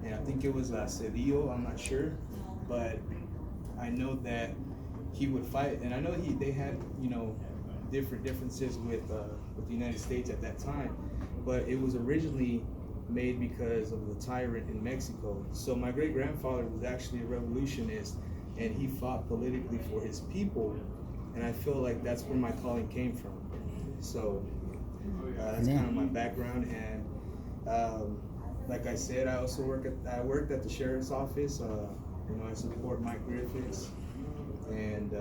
and I think it was Cedillo, I'm not sure, but I know that he would fight, and I know they had different differences with the United States at that time, but it was originally made because of the tyrant in Mexico. So my great grandfather was actually a revolutionist, and he fought politically for his people, and I feel like that's where my calling came from. So that's kind of my background, and like I said, I also worked at the sheriff's office. I support Mike Griffiths, and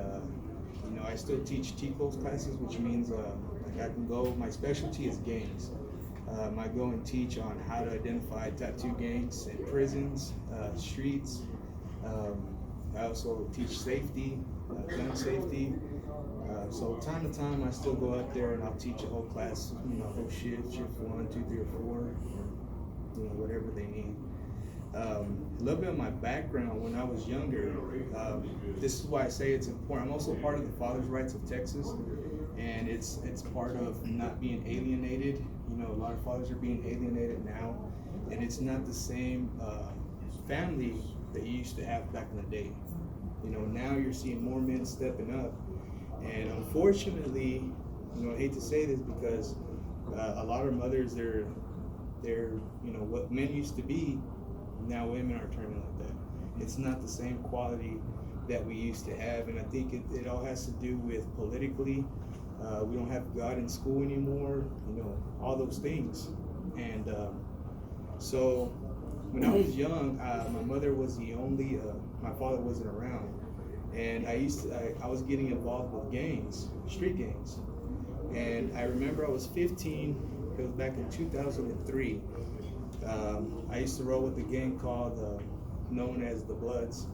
I still teach TCOS classes, which means like I can go. My specialty is gangs. I go and teach on how to identify tattoo gangs in prisons, streets. I also teach safety, gun safety. So time to time, I still go up there and I'll teach a whole class, whole shift 1, 2, 3, or 4, or, whatever they need. A little bit of my background when I was younger. This is why I say it's important. I'm also part of the Fathers' Rights of Texas, and it's part of not being alienated. A lot of fathers are being alienated now, and it's not the same family that you used to have back in the day. Now you're seeing more men stepping up, and unfortunately, I hate to say this because a lot of mothers, they're what men used to be. Now women are turning like that. It's not the same quality that we used to have, and I think it all has to do with politically. We don't have God in school anymore, all those things. And so when I was young, my mother was the only, my father wasn't around. And I was getting involved with gangs, street gangs. And I remember I was 15, it was back in 2003. I used to roll with a gang called, known as the Bloods.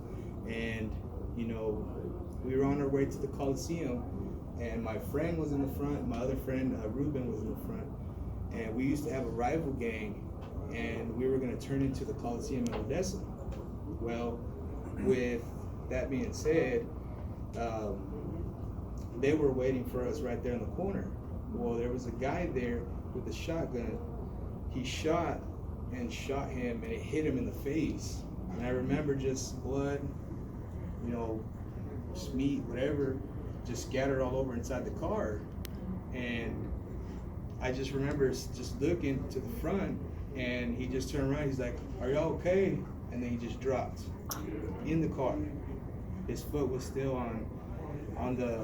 And, we were on our way to the Coliseum, and my friend was in the front, my other friend, Ruben, was in the front. And we used to have a rival gang, and we were gonna turn into the Coliseum in Odessa. Well, with that being said, they were waiting for us right there in the corner. Well, there was a guy there with a shotgun. He shot him, and it hit him in the face. And I remember just blood, just meat, whatever, just scattered all over inside the car. And I just remember just looking to the front, and he just turned around. He's like, "Are y'all okay?" And then he just dropped in the car. His foot was still on the